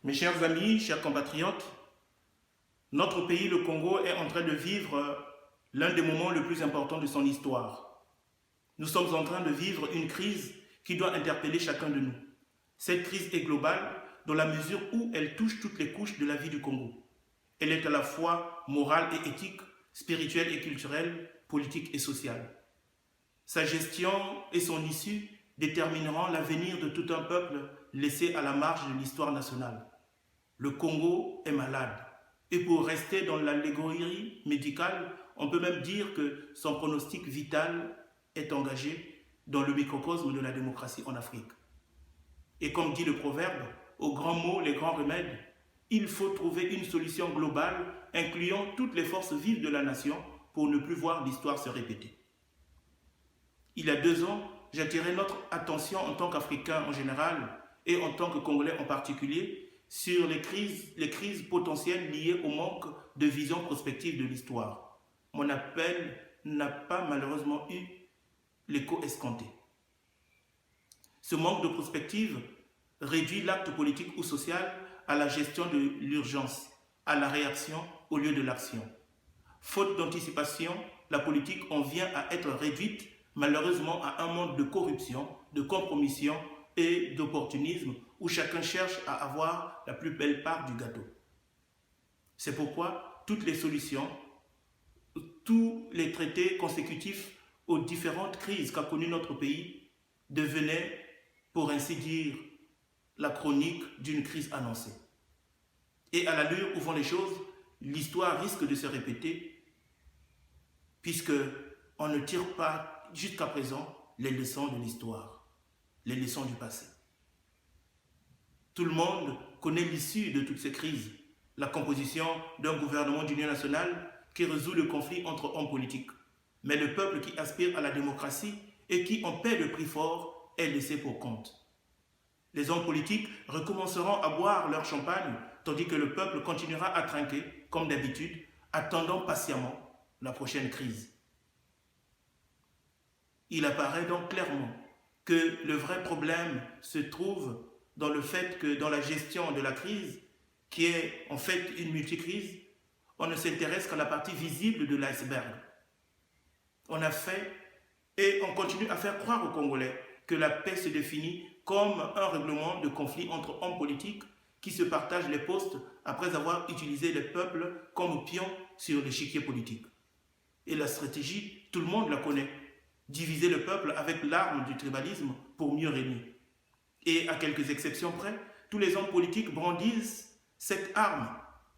Mes chers amis, chers compatriotes, notre pays, le Congo, est en train de vivre l'un des moments les plus importants de son histoire. Nous sommes en train de vivre une crise qui doit interpeller chacun de nous. Cette crise est globale dans la mesure où elle touche toutes les couches de la vie du Congo. Elle est à la fois morale et éthique, spirituelle et culturelle, politique et sociale. Sa gestion et son issue détermineront l'avenir de tout un peuple laissé à la marge de l'histoire nationale. Le Congo est malade. Et pour rester dans l'allégorie médicale, on peut même dire que son pronostic vital est engagé dans le microcosme de la démocratie en Afrique. Et comme dit le proverbe, aux grands mots, les grands remèdes, il faut trouver une solution globale incluant toutes les forces vives de la nation pour ne plus voir l'histoire se répéter. Il y a 2 ans, j'attirais notre attention en tant qu'Africains en général et en tant que Congolais en particulier sur les crises potentielles liées au manque de vision prospective de l'histoire. Mon appel n'a pas malheureusement eu l'écho escompté. Ce manque de prospective réduit l'acte politique ou social à la gestion de l'urgence, à la réaction au lieu de l'action. Faute d'anticipation, la politique en vient à être réduite malheureusement à un monde de corruption, de compromission et d'opportunisme où chacun cherche à avoir la plus belle part du gâteau. C'est pourquoi toutes les solutions, tous les traités consécutifs aux différentes crises qu'a connues notre pays devenaient, pour ainsi dire, la chronique d'une crise annoncée. Et à l'allure où vont les choses, l'histoire risque de se répéter puisque on ne tire pas jusqu'à présent les leçons de l'histoire, les leçons du passé. Tout le monde connaît l'issue de toutes ces crises, la composition d'un gouvernement d'union nationale qui résout le conflit entre hommes politiques. Mais le peuple qui aspire à la démocratie et qui en paie le prix fort est laissé pour compte. Les hommes politiques recommenceront à boire leur champagne, tandis que le peuple continuera à trinquer, comme d'habitude, attendant patiemment la prochaine crise. Il apparaît donc clairement que le vrai problème se trouve dans le fait que dans la gestion de la crise, qui est en fait une multicrise, on ne s'intéresse qu'à la partie visible de l'iceberg. On a fait et on continue à faire croire aux Congolais que la paix se définit comme un règlement de conflit entre hommes politiques qui se partagent les postes après avoir utilisé les peuples comme pions sur l'échiquier politique. Et la stratégie, tout le monde la connaît. Diviser le peuple avec l'arme du tribalisme pour mieux régner. Et à quelques exceptions près, tous les hommes politiques brandissent cette arme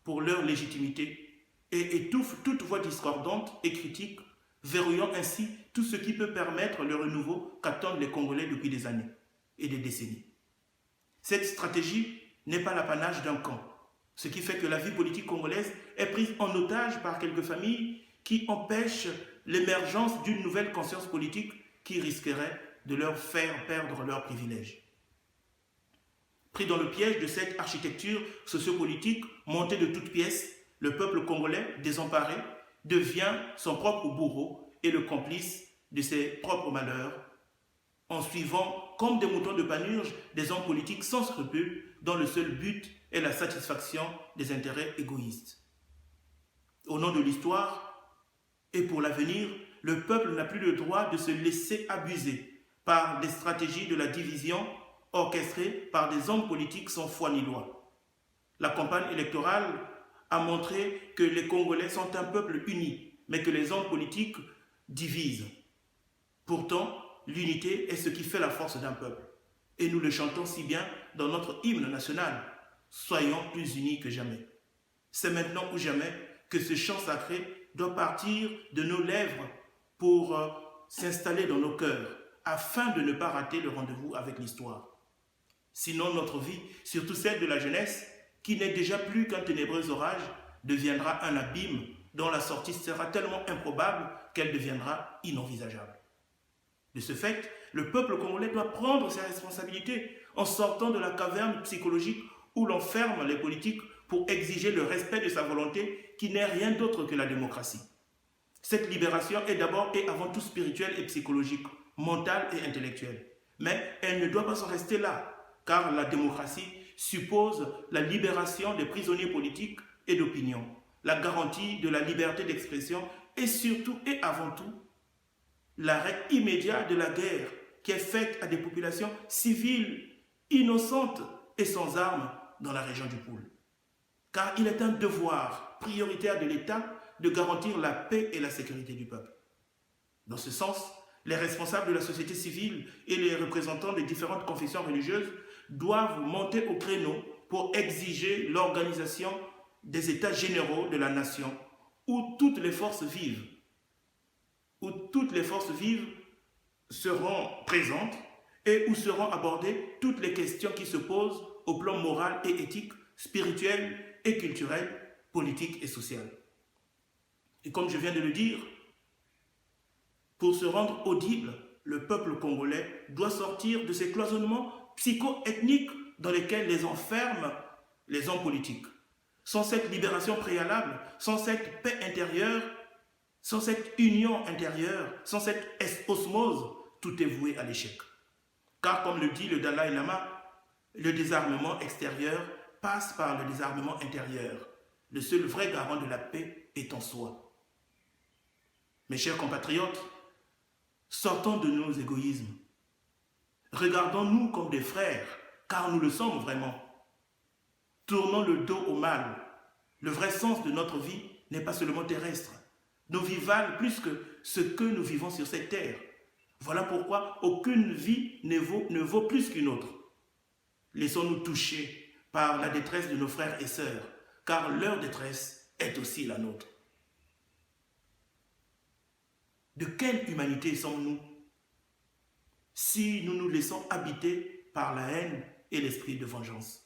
pour leur légitimité et étouffent toute voix discordante et critique, verrouillant ainsi tout ce qui peut permettre le renouveau qu'attendent les Congolais depuis des années et des décennies. Cette stratégie n'est pas l'apanage d'un camp, ce qui fait que la vie politique congolaise est prise en otage par quelques familles qui empêchent l'émergence d'une nouvelle conscience politique qui risquerait de leur faire perdre leurs privilèges. Pris dans le piège de cette architecture sociopolitique montée de toutes pièces, le peuple congolais, désemparé, devient son propre bourreau et le complice de ses propres malheurs, en suivant comme des moutons de Panurge des hommes politiques sans scrupules dont le seul but est la satisfaction des intérêts égoïstes. Au nom de l'histoire et pour l'avenir, le peuple n'a plus le droit de se laisser abuser par des stratégies de la division orchestrées par des hommes politiques sans foi ni loi. La campagne électorale a montré que les Congolais sont un peuple uni, mais que les hommes politiques divisent. Pourtant, l'unité est ce qui fait la force d'un peuple. Et nous le chantons si bien dans notre hymne national. Soyons plus unis que jamais. C'est maintenant ou jamais que ce chant sacré doit partir de nos lèvres pour s'installer dans nos cœurs, afin de ne pas rater le rendez-vous avec l'histoire. Sinon, notre vie, surtout celle de la jeunesse, qui n'est déjà plus qu'un ténébreux orage, deviendra un abîme dont la sortie sera tellement improbable qu'elle deviendra inenvisageable. De ce fait, le peuple congolais doit prendre ses responsabilités en sortant de la caverne psychologique où l'on ferme les politiques pour exiger le respect de sa volonté qui n'est rien d'autre que la démocratie. Cette libération est d'abord et avant tout spirituelle et psychologique, mentale et intellectuelle. Mais elle ne doit pas s'en rester là, car la démocratie suppose la libération des prisonniers politiques et d'opinion, la garantie de la liberté d'expression et surtout et avant tout, l'arrêt immédiat de la guerre qui est faite à des populations civiles, innocentes et sans armes dans la région du Poul. Car il est un devoir prioritaire de l'État de garantir la paix et la sécurité du peuple. Dans ce sens, les responsables de la société civile et les représentants des différentes confessions religieuses doivent monter au créneau pour exiger l'organisation des états généraux de la nation où toutes les forces vives seront présentes et où seront abordées toutes les questions qui se posent au plan moral et éthique, spirituel et culturel, politique et social. Et comme je viens de le dire, pour se rendre audible, le peuple congolais doit sortir de ces cloisonnements psycho-ethniques dans lesquels les enferment les hommes politiques. Sans cette libération préalable, sans cette paix intérieure, sans cette union intérieure, sans cette osmose, tout est voué à l'échec. Car comme le dit le Dalai Lama, le désarmement extérieur passe par le désarmement intérieur. Le seul vrai garant de la paix est en soi. Mes chers compatriotes, sortons de nos égoïsmes. Regardons-nous comme des frères, car nous le sommes vraiment. Tournons le dos au mal. Le vrai sens de notre vie n'est pas seulement terrestre. Nos vies valent plus que ce que nous vivons sur cette terre. Voilà pourquoi aucune vie ne vaut plus qu'une autre. Laissons-nous toucher par la détresse de nos frères et sœurs, car leur détresse est aussi la nôtre. De quelle humanité sommes-nous si nous nous laissons habiter par la haine et l'esprit de vengeance?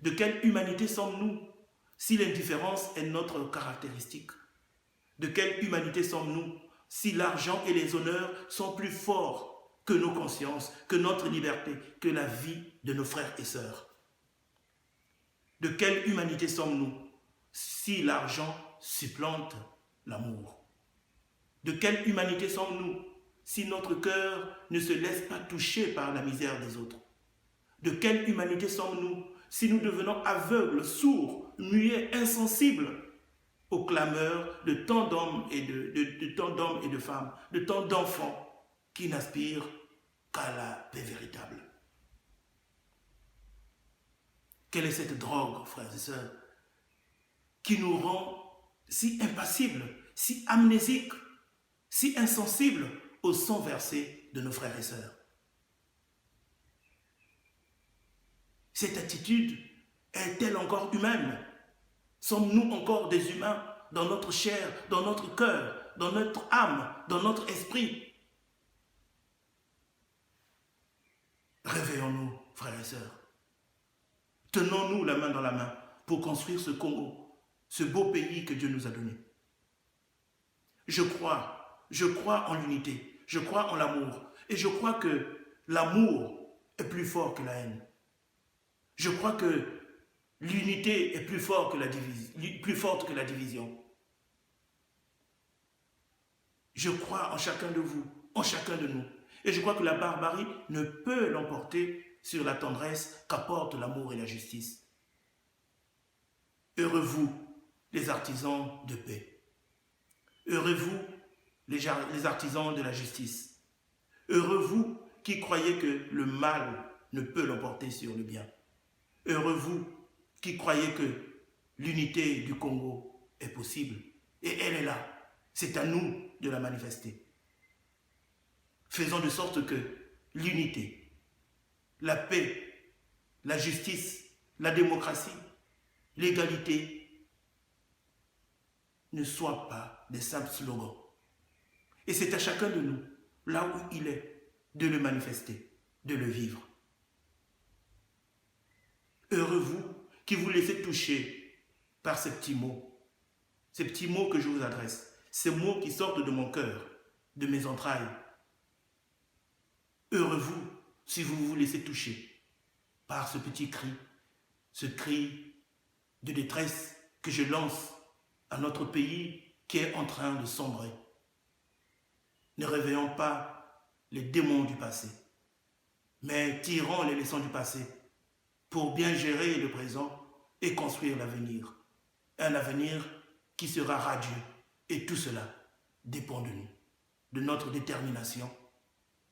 De quelle humanité sommes-nous si l'indifférence est notre caractéristique? De quelle humanité sommes-nous si l'argent et les honneurs sont plus forts que nos consciences, que notre liberté, que la vie de nos frères et sœurs? De quelle humanité sommes-nous si l'argent supplante l'amour? De quelle humanité sommes-nous si notre cœur ne se laisse pas toucher par la misère des autres? De quelle humanité sommes-nous si nous devenons aveugles, sourds, muets, insensibles aux clameurs de tant d'hommes et de femmes, de tant d'enfants qui n'aspirent qu'à la paix véritable? Quelle est cette drogue, frères et sœurs, qui nous rend si impassibles, si amnésiques, si insensibles au sang versé de nos frères et sœurs? Cette attitude est-elle encore humaine? Sommes-nous encore des humains dans notre chair, dans notre cœur, dans notre âme, dans notre esprit? Réveillons-nous, frères et sœurs. Tenons-nous la main dans la main pour construire ce Congo, ce beau pays que Dieu nous a donné. Je crois en l'unité, je crois en l'amour, et je crois que l'amour est plus fort que la haine. Je crois que l'unité est plus forte que la division. Je crois en chacun de vous, en chacun de nous. Et je crois que la barbarie ne peut l'emporter sur la tendresse qu'apporte l'amour et la justice. Heureux vous, les artisans de paix. Heureux vous, les artisans de la justice. Heureux vous qui croyez que le mal ne peut l'emporter sur le bien. Heureux vous qui croyez que l'unité du Congo est possible. Et elle est là. C'est à nous de la manifester. Faisons de sorte que l'unité, la paix, la justice, la démocratie, l'égalité ne soient pas des simples slogans. Et c'est à chacun de nous, là où il est, de le manifester, de le vivre. Heureux vous qui vous laissez toucher par ces petits mots que je vous adresse, ces mots qui sortent de mon cœur, de mes entrailles. Heureux vous si vous vous laissez toucher par ce petit cri, ce cri de détresse que je lance à notre pays qui est en train de sombrer. Ne réveillons pas les démons du passé, mais tirons les leçons du passé pour bien gérer le présent et construire l'avenir. Un avenir qui sera radieux. Et tout cela dépend de nous, de notre détermination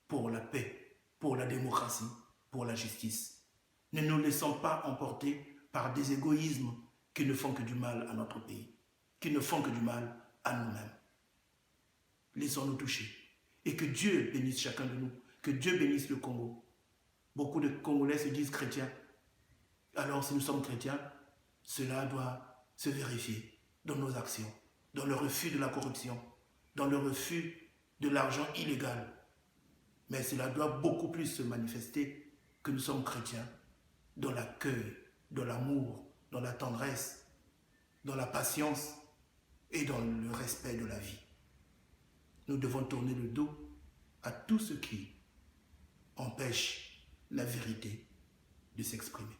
pour la paix, pour la démocratie, pour la justice. Ne nous laissons pas emporter par des égoïsmes qui ne font que du mal à notre pays, qui ne font que du mal à nous-mêmes. Laissons-nous toucher. Et que Dieu bénisse chacun de nous, que Dieu bénisse le Congo. Beaucoup de Congolais se disent chrétiens. Alors si nous sommes chrétiens, cela doit se vérifier dans nos actions, dans le refus de la corruption, dans le refus de l'argent illégal. Mais cela doit beaucoup plus se manifester que nous sommes chrétiens dans l'accueil, dans l'amour, dans la tendresse, dans la patience et dans le respect de la vie. Nous devons tourner le dos à tout ce qui empêche la vérité de s'exprimer.